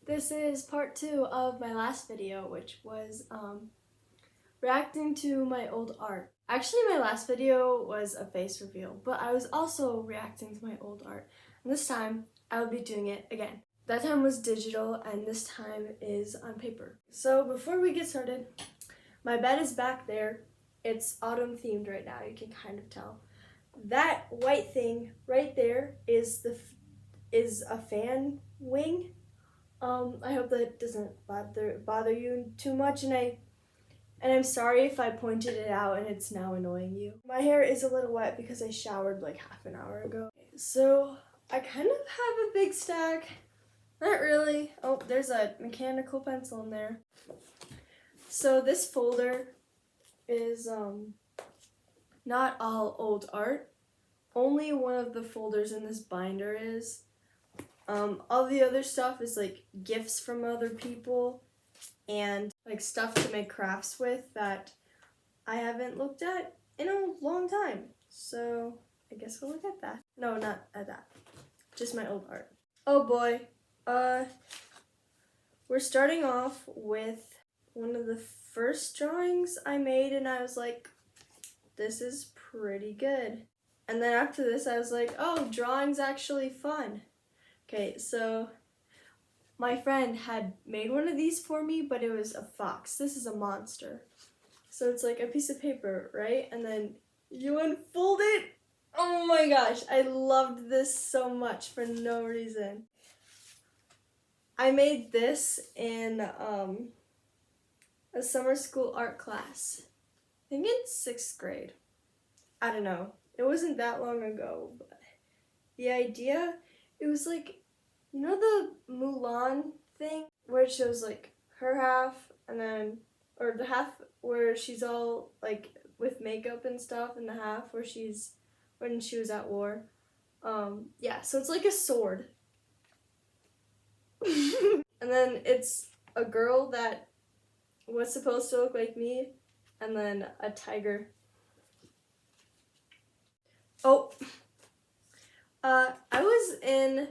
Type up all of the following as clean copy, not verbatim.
This is part 2 of my last video, which was reacting to my old art. Actually, my last video was a face reveal, but I was also reacting to my old art. And this time, I will be doing it again. That time was digital, and this time is on paper. So before we get started, my bed is back there. It's autumn themed right now, you can kind of tell. That white thing right there is a fan wing. I hope that doesn't bother you too much, and I'm sorry if I pointed it out and it's now annoying you. My hair is a little wet because I showered like half an hour ago. So I kind of have a big stack. Not really. Oh, there's a mechanical pencil in there. So this folder is not all old art. Only one of the folders in this binder is. All the other stuff is like gifts from other people and like stuff to make crafts with that I haven't looked at in a long time. So I guess we'll look at that. No, not at that. Just my old art. Oh boy. We're starting off with one of the first drawings I made, and I was like, this is pretty good. And then after this I was like, oh, drawing's actually fun. Okay, so my friend had made one of these for me, but it was a fox. This is a monster. So it's like a piece of paper, right? And then you unfold it. Oh my gosh, I loved this so much for no reason. I made this in a summer school art class. I think in 6th grade. I don't know. It wasn't that long ago, but the idea, it was like, you know the Mulan thing where it shows like her half and then, or the half where she's all like with makeup and stuff, and the half where she's, when she was at war. Yeah, so it's like a sword. And then it's a girl that was supposed to look like me, and then a tiger. Oh, I was in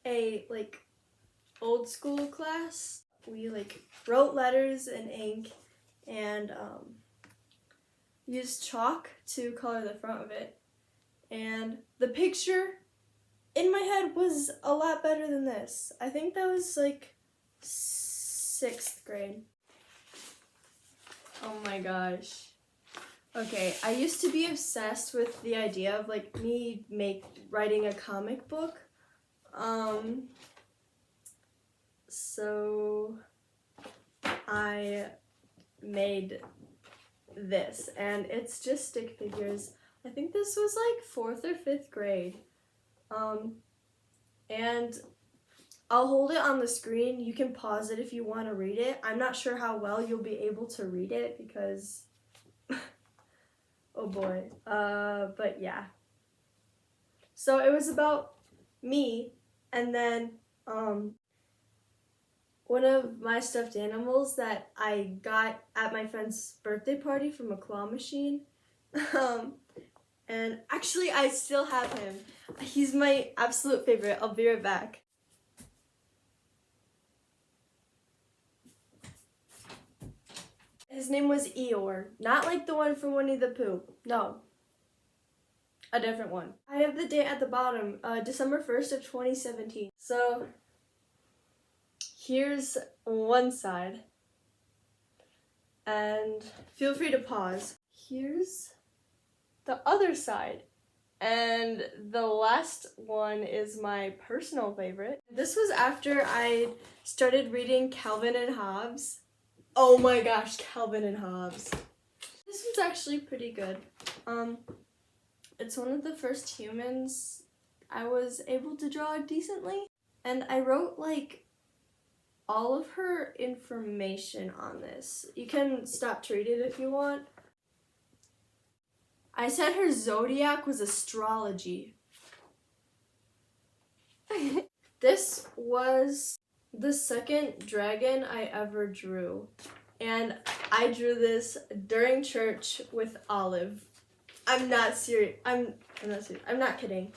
a like old school class. We like wrote letters in ink and used chalk to color the front of it. And the picture in my head was a lot better than this. I think that was like 6th grade. Oh my gosh. Okay, I used to be obsessed with the idea of like me writing a comic book. So I made this, and it's just stick figures. I think this was like 4th or 5th grade. And I'll hold it on the screen. You can pause it if you want to read it. I'm not sure how well you'll be able to read it because oh boy. But yeah. So it was about me, and then one of my stuffed animals that I got at my friend's birthday party from a claw machine. And actually I still have him. He's my absolute favorite. I'll be right back. His name was Eeyore, not like the one from Winnie the Pooh. No, a different one. I have the date at the bottom, December 1st of 2017. So here's one side, and feel free to pause. Here's the other side, and the last one is my personal favorite. This was after I started reading Calvin and Hobbes. Oh my gosh, Calvin and Hobbes. This one's actually pretty good. It's one of the first humans I was able to draw decently, and I wrote like all of her information on this. You can stop to read it if you want. I said her zodiac was astrology. This was the second dragon I ever drew, and I drew this during church with Olive. I'm not serious. I'm not serious. I'm not kidding.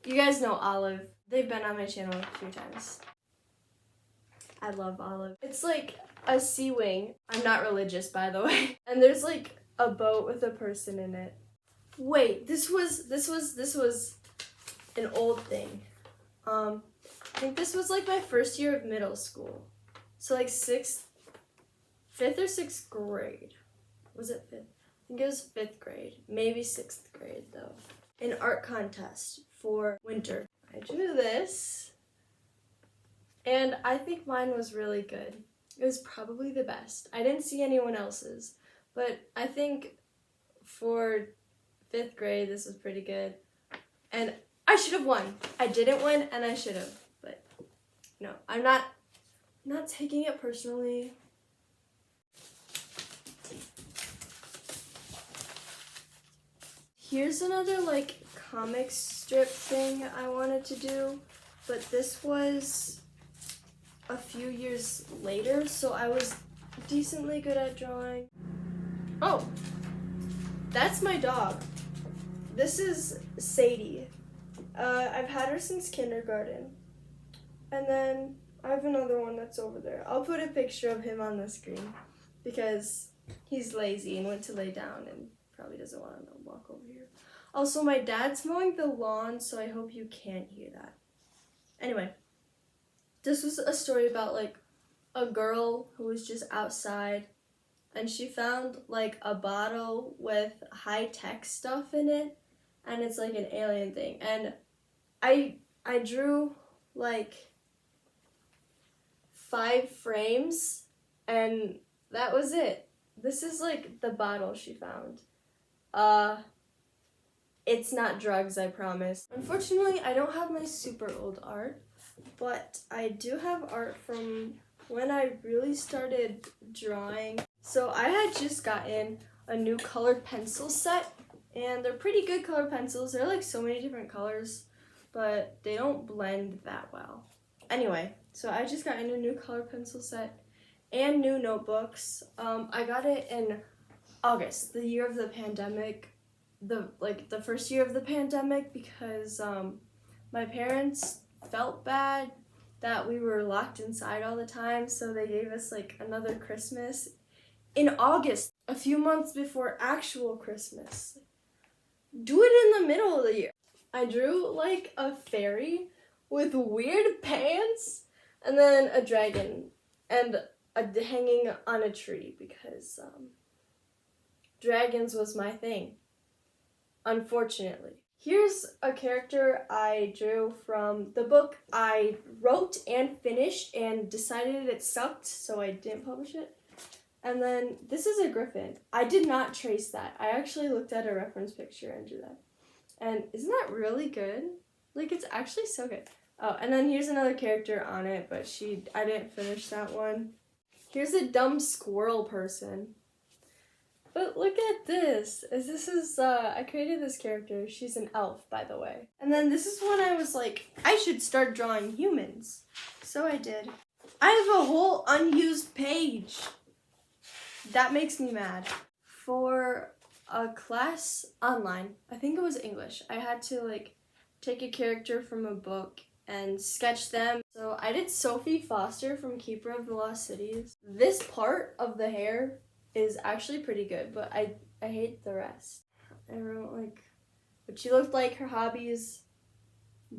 You guys know Olive. They've been on my channel a few times. I love olive. It's like a sea wing. I'm not religious, by the way. And there's like a boat with a person in it. Wait, this was an old thing. I think this was like my first year of middle school. So like 5th or 6th grade. Was it 5th? I think it was 5th grade. Maybe 6th grade though. An art contest for winter. I drew this. And I think mine was really good. It was probably the best. I didn't see anyone else's. But I think for 5th grade, this was pretty good. And I should have won. I didn't win, and I should have. But no, I'm not taking it personally. Here's another like comic strip thing I wanted to do, but this was a few years later, so I was decently good at drawing. Oh, that's my dog. This is Sadie. I've had her since kindergarten. And then I have another one that's over there. I'll put a picture of him on the screen because he's lazy and went to lay down and probably doesn't want to walk over here. Also, my dad's mowing the lawn, so I hope you can't hear that. Anyway, this was a story about like a girl who was just outside and she found like a bottle with high-tech stuff in it, and it's like an alien thing. And I drew like 5 frames and that was it. This is like the bottle she found. It's not drugs, I promise. Unfortunately, I don't have my super old art, but I do have art from when I really started drawing. So I had just gotten a new colored pencil set, and they're pretty good colored pencils. They're like so many different colors, but they don't blend that well. Anyway, so I just got in a new colored pencil set and new notebooks. I got it in August, the year of the pandemic, the first year of the pandemic, because my parents felt bad that we were locked inside all the time, so they gave us like another Christmas in August, a few months before actual Christmas. Do it in the middle of the year. I drew like a fairy with weird pants and then a dragon and hanging on a tree because dragons was my thing, unfortunately. Here's a character I drew from the book I wrote and finished and decided it sucked, so I didn't publish it. And then this is a griffin. I did not trace that. I actually looked at a reference picture and drew that. And isn't that really good? Like, it's actually so good. Oh, and then here's another character on it, but I didn't finish that one. Here's a dumb squirrel person. But look at this. I created this character. She's an elf, by the way. And then this is when I was like, I should start drawing humans. So I did. I have a whole unused page. That makes me mad. For a class online, I think it was English, I had to like take a character from a book and sketch them. So I did Sophie Foster from Keeper of the Lost Cities. This part of the hair is actually pretty good, but I hate the rest. I wrote like what she looked like, her hobbies,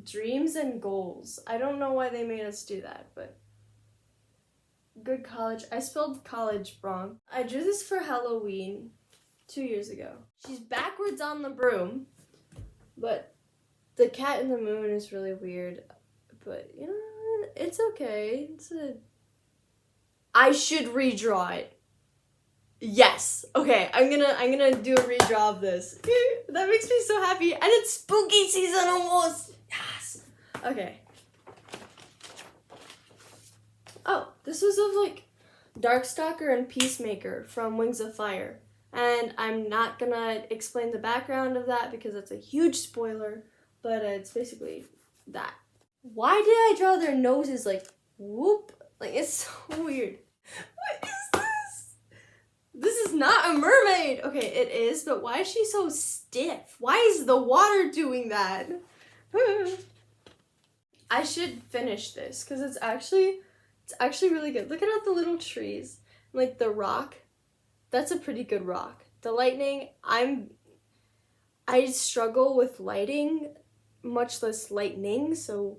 dreams and goals. I don't know why they made us do that, but good college. I spelled college wrong. I drew this for Halloween 2 years ago. She's backwards on the broom, but the cat in the moon is really weird. But you know, it's okay. I should redraw it. Yes. Okay, I'm gonna do a redraw of this. That makes me so happy. And it's spooky season almost. Yes. Okay. Oh, this was of like Darkstalker and Peacemaker from Wings of Fire. And I'm not gonna explain the background of that because that's a huge spoiler, but it's basically that. Why did I draw their noses like whoop? Like, it's so weird. What is this? This is not a mermaid. Okay, it is, but why is she so stiff? Why is the water doing that? I should finish this because it's actually It's actually really good. Look at all the little trees. Like the rock, that's a pretty good rock. The lightning, I struggle with lighting, much less lightning, so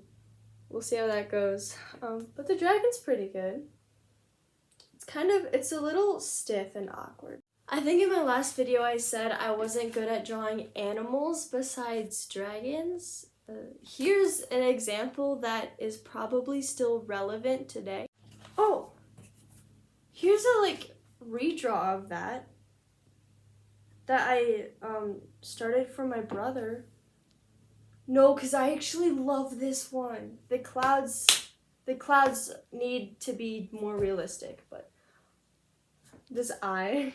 we'll see how that goes. But the dragon's pretty good. It's a little stiff and awkward. I think in my last video I said I wasn't good at drawing animals besides dragons. Here's an example that is probably still relevant today. Oh, here's a redraw of that I started for my brother. No, because I actually love this one. The clouds need to be more realistic, but this eye,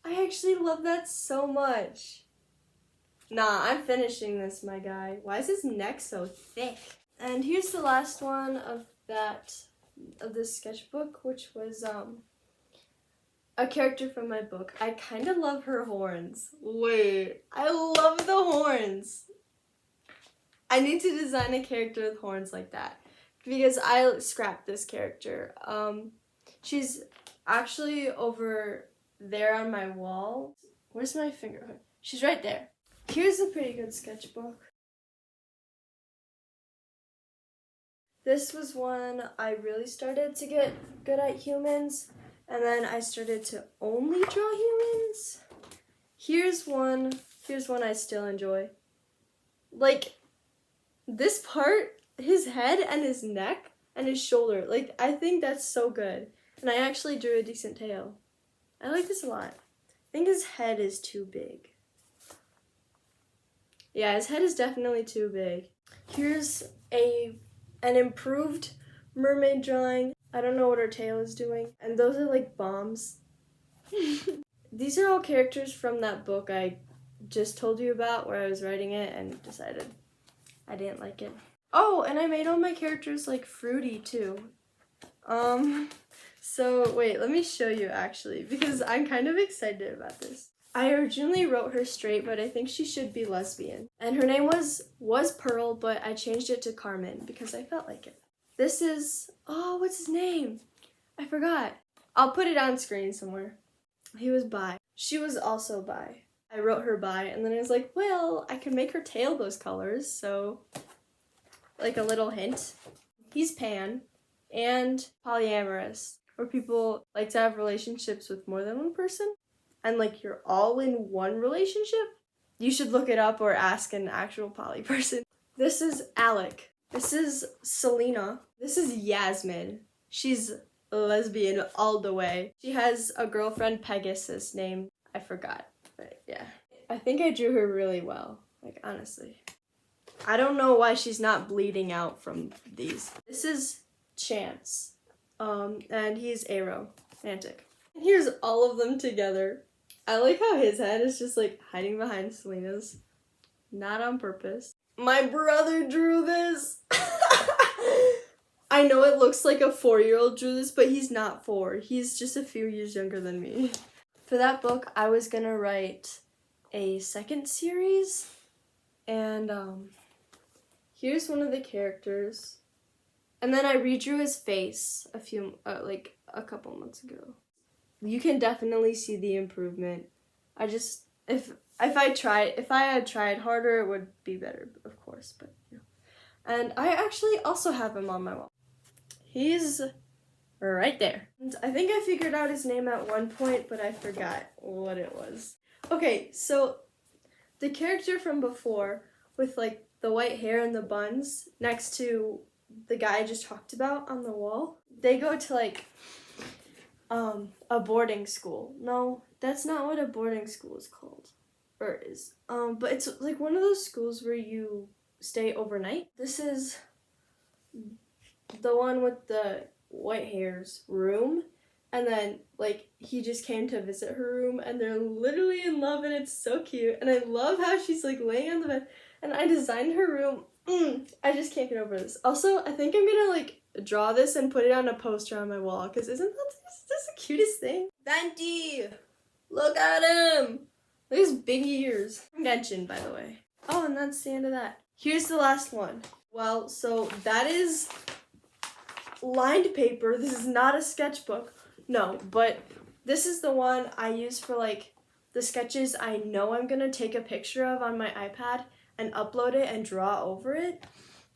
I actually love that so much. Nah, I'm finishing this, my guy. Why is his neck so thick? And here's the last one of this sketchbook, which was a character from my book. I kind of love her horns. Wait, I love the horns. I need to design a character with horns like that because I scrapped this character. She's actually over there on my wall. Where's my finger? She's right there. Here's a pretty good sketchbook. This was when I really started to get good at humans, and then I started to only draw humans. Here's one I still enjoy. Like, this part, his head and his neck and his shoulder, I think that's so good. And I actually drew a decent tail. I like this a lot. I think his head is too big. Yeah, his head is definitely too big. Here's an improved mermaid drawing. I don't know what her tail is doing. And those are like bombs. These are all characters from that book I just told you about where I was writing it and decided I didn't like it. Oh, and I made all my characters fruity too. So wait, let me show you actually because I'm kind of excited about this. I originally wrote her straight, but I think she should be lesbian. And her name was Pearl, but I changed it to Carmen because I felt like it. This is, what's his name? I forgot. I'll put it on screen somewhere. He was bi. She was also bi. I wrote her bi, and then I was like, well, I could make her tail those colors, so a little hint. He's pan and polyamorous, where people like to have relationships with more than one person. And you're all in one relationship? You should look it up or ask an actual poly person. This is Alec. This is Selena. This is Yasmin. She's a lesbian all the way. She has a girlfriend, Pegasus, named, I forgot, but yeah. I think I drew her really well, honestly. I don't know why she's not bleeding out from these. This is Chance, and he's aromantic. Here's all of them together. I like how his head is just hiding behind Selena's. Not on purpose. My brother drew this. I know it looks like a 4-year-old drew this, but he's not 4. He's just a few years younger than me. For that book, I was gonna write a second series, and here's one of the characters. And then I redrew his face a couple months ago. You can definitely see the improvement. If I had tried harder, it would be better, of course, but And I actually also have him on my wall. He's right there. And I think I figured out his name at one point, but I forgot what it was. Okay, so the character from before with the white hair and the buns next to the guy I just talked about on the wall, they go to a boarding school. No, that's not what a boarding school is called. Or is. But it's one of those schools where you stay overnight. This is the one with the white hair's room. And then, he just came to visit her room, and they're literally in love, and it's so cute. And I love how she's, laying on the bed. And I designed her room. I just can't get over this. Also, I think I'm gonna, draw this and put it on a poster on my wall, because isn't this the cutest thing? Venti! Look at him! Look at his big ears. Genshin, by the way. Oh, and that's the end of that. Here's the last one. Well, so that is lined paper. This is not a sketchbook. No, but this is the one I use for like the sketches I know I'm gonna take a picture of on my iPad and upload it and draw over it,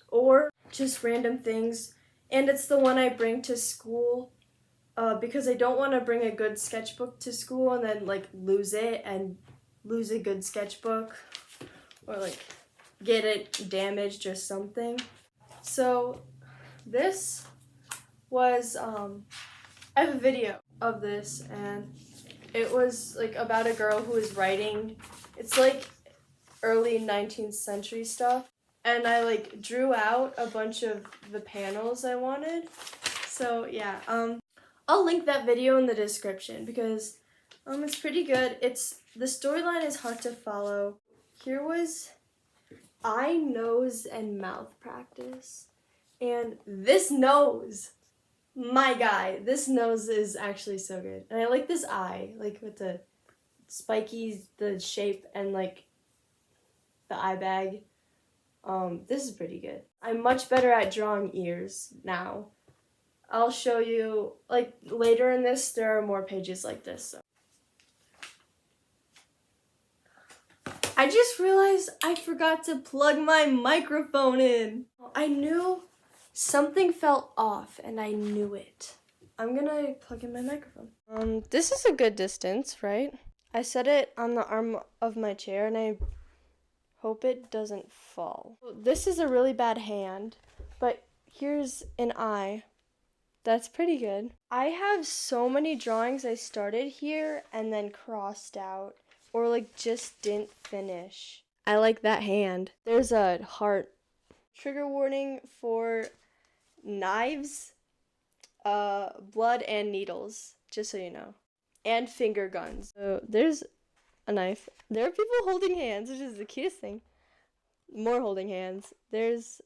or just random things. And it's the one I bring to school because I don't want to bring a good sketchbook to school and then like lose it and lose a good sketchbook, or like get it damaged or something. So this was I have a video of this, and it was like about a girl who was writing. It's like early 19th century stuff, and I like drew out a bunch of the panels I wanted. So yeah, I'll link that video in the description because it's pretty good. The storyline is hard to follow. Here was eye, nose, and mouth practice. And this nose, my guy, this nose is actually so good. And I like this eye, like with the spiky, the shape, and like the eye bag. This is pretty good. I'm much better at drawing ears now. I'll show you, like later in this, there are more pages like this. So. I just realized I forgot to plug my microphone in. I knew something felt off and I knew it. I'm gonna plug in my microphone. This is a good distance, right? I set it on the arm of my chair and I hope it doesn't fall. This is a really bad hand, but here's an eye. That's pretty good. I have so many drawings I started here and then crossed out or like just didn't finish. I like that hand. There's a heart. Trigger warning for knives, blood, and needles, just so you know. And finger guns. So there's a knife. There are people holding hands, which is the cutest thing. More holding hands. There's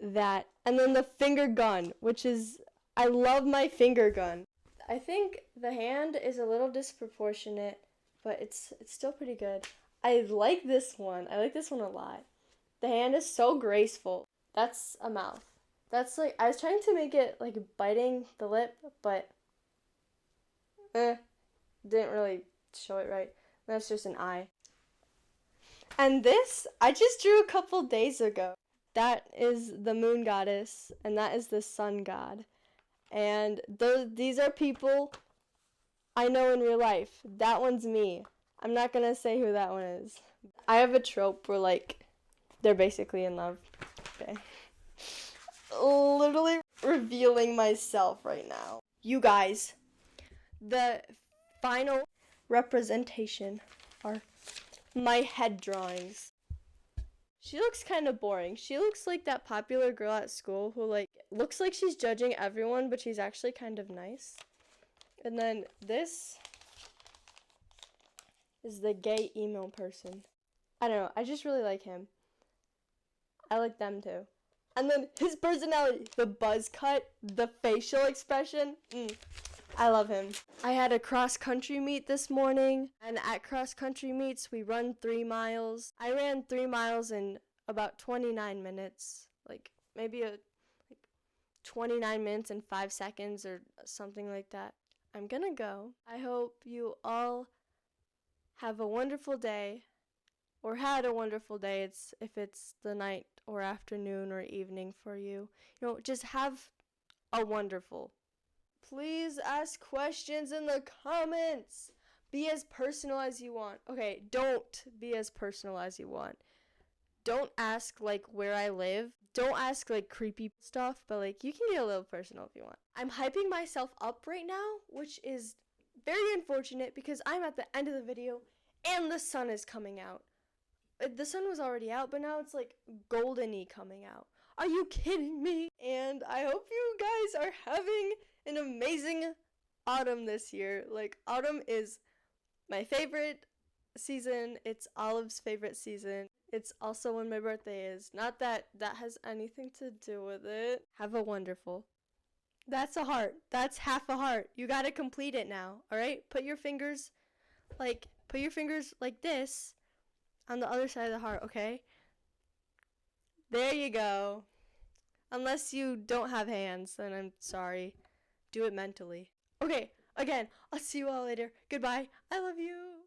that. And then the finger gun, which is, I love my finger gun. I think the hand is a little disproportionate, but it's still pretty good. I like this one. I like this one a lot. The hand is so graceful. That's a mouth. That's like, I was trying to make it like biting the lip, but didn't really show it right. That's just an eye. And this, I just drew a couple days ago. That is the moon goddess, and that is the sun god. And these are people I know in real life. That one's me. I'm not gonna say who that one is. I have a trope where, like, they're basically in love. Okay. Literally revealing myself right now. You guys, the final representation are my head drawings. She looks kind of boring. She looks like that popular girl at school who, like, looks like she's judging everyone, but she's actually kind of nice. And then this is the gay emo person. I don't know. I just really like him. I like them too. And then his personality, the buzz cut, the facial expression. I love him. I had a cross-country meet this morning, and at cross-country meets, we run 3 miles. I ran 3 miles in about 29 minutes, like maybe 29 minutes and 5 seconds or something like that. I'm gonna go. I hope you all have a wonderful day, or had a wonderful day. If it's the night or afternoon or evening for you. Just have a wonderful. Please ask questions in the comments. Be as personal as you want. Okay, don't be as personal as you want. Don't ask, like, where I live. Don't ask, like, creepy stuff, but, like, you can get a little personal if you want. I'm hyping myself up right now, which is very unfortunate because I'm at the end of the video and the sun is coming out. The sun was already out, but now it's, like, golden-y coming out. Are you kidding me? And I hope you guys are having an amazing autumn this year. Like, autumn is my favorite season. It's Olive's favorite season. It's also when my birthday is. Not that that has anything to do with it. Have a wonderful. That's a heart. That's half a heart. You gotta complete it now, alright? Put your fingers like this on the other side of the heart, okay? There you go. Unless you don't have hands, then I'm sorry. Do it mentally. Okay, again, I'll see you all later. Goodbye. I love you.